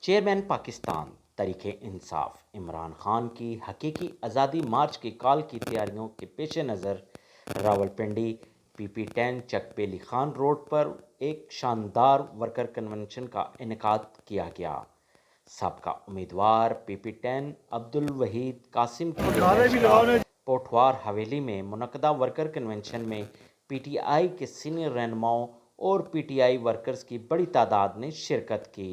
Chairman Pakistan Tehreek-e-Insaf Imran Khan की हकीकी आज़ादी मार्च की कॉल की तैयारियों के पेश नज़र रावलपिंडी PP10 चक बेली खान रोड पर एक शानदार वर्कर कन्वेंशन का इनेकाद किया गया। सबका उम्मीदवार PP10 अब्दुल वहीद कासिम की पोठवार हवेली में मुनक्कदा वर्कर कन्वेंशन में PTI के सीनियर रहनुमाओं और PTI वर्कर्स की बड़ी तादाद ने शिरकत की।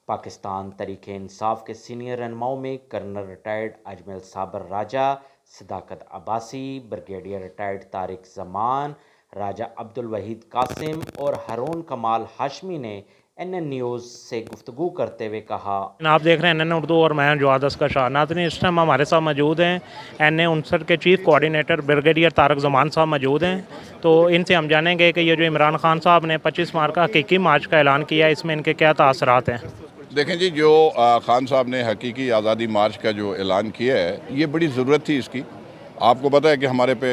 पाकिस्तान तहरीक-ए-इंसाफ के सीनियर रहनुमाओं में कर्नल रिटायर्ड अजमल साबर राजा, सदाकत अब्बासी, ब्रिगेडियर रिटायर्ड तारिक जमान, राजा अब्दुल वहीद कासिम और हारून कमाल हाशमी ने NN न्यूज़ से गुफ्तगू करते हुए कहा। आप देख रहे हैं NN उर्दू और मैं जवादस का शाह। नाज़रीन, इस टाइम हमारे साथ मौजूद हैं NA 59 के chief coordinator brigadier Tariq Zaman साहब मौजूद हैं। तो इनसे हम जानेंगे कि ये जो इमरान खान साहब ने 25 मार्च का हकीकी मार्च का ऐलान किया है, इसमें इनके क्या तासरात हैं। देखें जी, जो खान साहब ने हकीकी आज़ादी मार्च का जो ऐलान किया है, ये बड़ी ज़रूरत थी इसकी। आपको पता है कि हमारे पे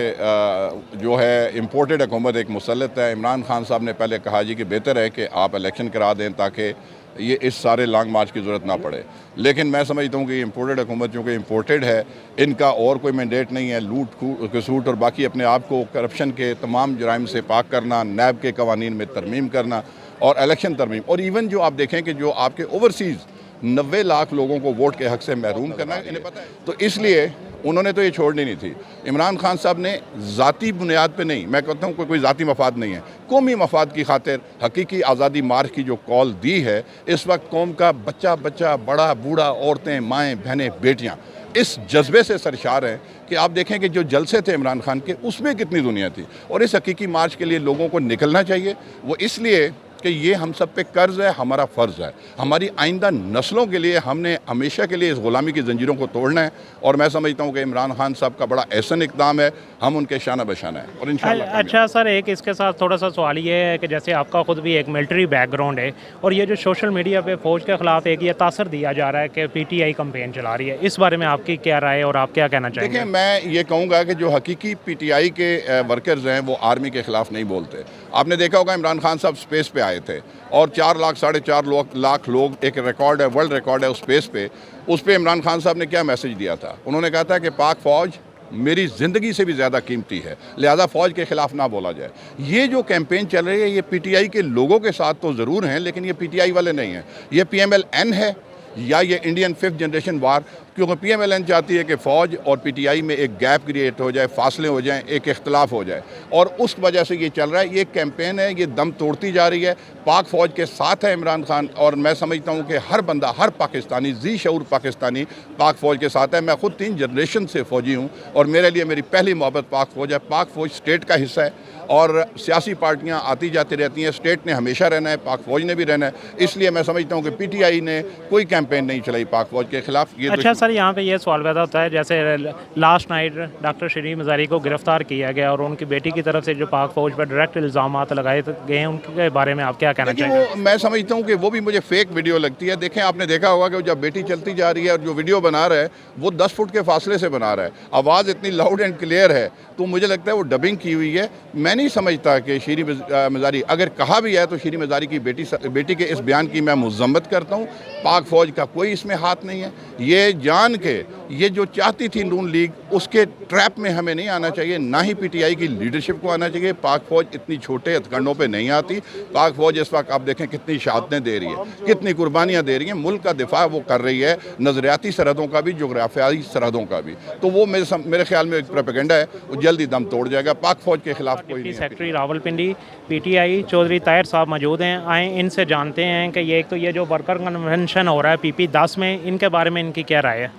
जो है इम्पोर्टेड हुकूमत एक मुसल्लत है। इमरान खान साहब ने पहले कहा जी कि बेहतर है कि आप इलेक्शन करा दें ताकि ये इस सारे लॉन्ग मार्च की ज़रूरत ना पड़े। लेकिन मैं समझता हूँ कि इम्पोर्टेड हुकूमत चूँकि इम्पोर्टेड है, इनका और कोई मैंडेट नहीं है लूट खसूट और बाकी अपने आप को करप्शन के तमाम जराइम से पाक करना, नैब के कवानीन में तरमीम करना और इलेक्शन तरमीम, और इवन जो आप देखें कि जो आपके ओवरसीज़ 90 लाख लोगों को वोट के हक से महरूम करना है, इन्हें पता है। तो इसलिए उन्होंने तो ये छोड़नी नहीं थी। इमरान खान साहब ने ज़ाती बुनियाद पे नहीं, मैं कहता हूँ कोई ज़ाती मफाद नहीं है, कौमी मफाद की खातिर हकीकी आज़ादी मार्च की जो कॉल दी है, इस वक्त कौम का बच्चा बच्चा, बड़ा बूढ़ा, औरतें, माएँ, बहनें, बेटियाँ इस जज्बे से सरशार हैं कि आप देखें कि जो जलसे थे इमरान खान के, उसमें कितनी दुनिया थी। और इस हकीकी मार्च के लिए लोगों को निकलना चाहिए। वो इसलिए कि ये हम सब पे कर्ज है, हमारा फ़र्ज़ है। हमारी आइंदा नस्लों के लिए हमने हमेशा के लिए इस ग़ुलामी की ज़ंजीरों को तोड़ना है। और मैं समझता हूँ कि इमरान खान साहब का बड़ा एहसन इकदाम है, हम उनके शाना बशाना है और इंशाअल्लाह। अच्छा सर, एक इसके साथ थोड़ा सा सवाल ये है कि जैसे आपका ख़ुद भी एक मिलिट्री बैकग्राउंड है और ये जो सोशल मीडिया पे फ़ौज के ख़िलाफ़ एक ये तासर दिया जा रहा है कि PTI कंपेन चला रही है, इस बारे में आपकी क्या राय है और आप क्या कहना चाहेंगे? देखिए, मैं ये कहूँगा कि जो हकीकी PTI के वर्कर्स हैं वो आर्मी के ख़िलाफ़ नहीं बोलते। आपने देखा होगा इमरान खान साहब स्पेस पे आए थे और 4 लाख 4.5 लाख लोग, एक रिकॉर्ड है, वर्ल्ड रिकॉर्ड है उस स्पेस पे। उस पर इमरान खान साहब ने क्या मैसेज दिया था? उन्होंने कहा था कि पाक फ़ौज मेरी ज़िंदगी से भी ज़्यादा कीमती है, लिहाजा फ़ौज के ख़िलाफ़ ना बोला जाए। ये जो कैंपेन चल रही है, ये PTI के लोगों के साथ तो ज़रूर हैं, लेकिन ये PTI वाले नहीं हैं। ये PMLN है या ये इंडियन 5th जनरेशन वार, क्योंकि PMLN चाहती है कि फ़ौज और PTI में एक गैप क्रिएट हो जाए, फासले हो जाएं, एक इख्तलाफ हो जाए, और उस वजह से ये चल रहा है। ये कैंपेन है, ये दम तोड़ती जा रही है। पाक फ़ौज के साथ है इमरान खान, और मैं समझता हूँ कि हर बंदा, हर पाकिस्तानी, जी शऊर पाकिस्तानी पाक फ़ौज के साथ है। मैं ख़ुद 3 जनरेशन से फ़ौजी हूँ और मेरे लिए मेरी पहली मोहब्बत पाक फ़ौज है। पाक फ़ौज स्टेट का हिस्सा है और सियासी पार्टियाँ आती जाती रहती हैं, स्टेट ने हमेशा रहना है, पाक फ़ौज ने भी रहना है। इसलिए मैं समझता हूँ कि PTI ने कोई कैंपेन नहीं चलाई पाक फ़ौज के ख़िलाफ़। ये अच्छा सर, यहाँ पे ये सवाल पैदा होता है, जैसे लास्ट नाइट डॉक्टर शरीफ मज़ारी को गिरफ़्तार किया गया और उनकी बेटी की तरफ से जो पाक फ़ौज पर डायरेक्ट इल्ज़ामात लगाए गए हैं, उनके बारे में आप क्या कहना चाहेंगे? मैं समझता हूँ कि वो भी मुझे फेक वीडियो लगती है। देखें, आपने देखा होगा कि जब बेटी चलती जा रही है और जो वीडियो बना रहा है वो 10 फुट के फासले से बना रहा है, आवाज़ इतनी लाउड एंड क्लियर है, तो मुझे लगता है वो डबिंग की हुई है। मैं नहीं समझता कि शीरी मज़ारी, अगर कहा भी है तो शीरी मज़ारी की बेटी के इस बयान की मैं मज़म्मत करता हूँ। पाक फ़ौज का कोई इसमें हाथ नहीं है। ये जान के ये जो चाहती थी नून लीग, उसके ट्रैप में हमें नहीं आना चाहिए, ना ही PTI की लीडरशिप को आना चाहिए। पाक फ़ौज इतनी छोटे हथकंडों पे नहीं आती। पाक फ़ौज इस वक्त आप देखें कितनी शहादतें दे रही है, कितनी कुर्बानियाँ दे रही हैं, मुल्क का दिफा वो कर रही है, नज़रियाती सरहदों का भी, जोग्राफियाई सरहदों का भी। तो वो मेरे ख्याल में एक प्रोपेगेंडा है, वो जल्दी दम तोड़ जाएगा। पाक फ़ौज के खिलाफ कोई नहीं है। सेक्रेटरी रावलपिंडी PTI चौधरी ताहिर साहब मौजूद हैं, आए इनसे जानते हैं कि ये तो ये जो वर्कर कन्वेंशन हो रहा है PP10 में, इनके बारे में इनकी क्या राय है?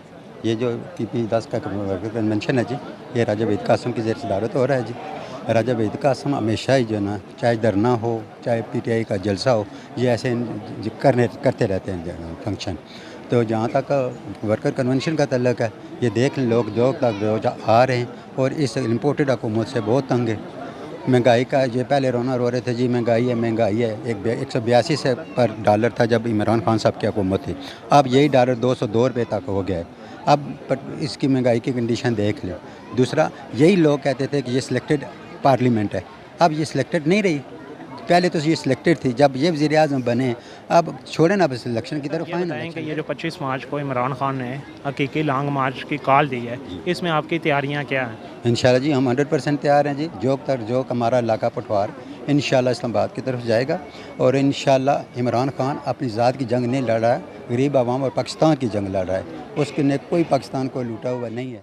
ये जो PP10 का वर्कर कन्वेंशन है जी, ये राजा वहीद कासिम की ज़ेर सदारत हो रहा है जी। राजा वहीद कासिम हमेशा ही जो ना, चाहे धरना हो, चाहे PTI का जलसा हो, ये ऐसे करते रहते हैं फंक्शन। तो जहाँ तक वर्कर कन्वेंशन का तल्लक है, ये देख लोग जो रोज़ आ रहे हैं और इस इम्पोर्टेड हुकूमत से बहुत तंग है। महंगाई का ये पहले रोना रो रहे थे जी महंगाई है महंगाई है, 182 से पर डॉलर था जब इमरान खान साहब की हुकूमत थी। अब यही डॉलर 202 रुपये तक हो गया है। अब पर इसकी महंगाई की कंडीशन देख लो। दूसरा, यही लोग कहते थे कि ये सिलेक्टेड पार्लियामेंट है, अब ये सिलेक्टेड नहीं रही। पहले तो ये सिलेक्टेड थी, जब ये वज़ीर आज़म बने अब छोड़े ना बस इलेक्शन की तरफ। ये बताएं कि ये जो 25 मार्च को इमरान खान ने हकीकी लॉन्ग मार्च की कॉल दी है, इसमें आपकी तैयारियां क्या हैं? इंशाल्लाह जी हम 100% तैयार हैं जी। जो हमारा इलाका पटवार इंशाल्लाह इस्लामाबाद की तरफ जाएगा और इंशाल्लाह इमरान खान अपनी ज़ात की जंग नहीं लड़ रहा है, गरीब आवाम और पाकिस्तान की जंग लड़ रहा है। उसने कोई पाकिस्तान को लूटा हुआ नहीं है।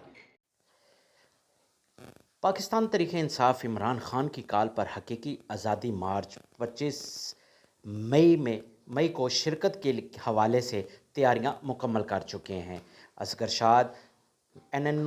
पाकिस्तान तरीके इंसाफ इमरान खान की कॉल पर हकीकी आज़ादी मार्च 25 मई को शिरकत के हवाले से तैयारियां मुकम्मल कर चुके हैं। असगर शाद, NN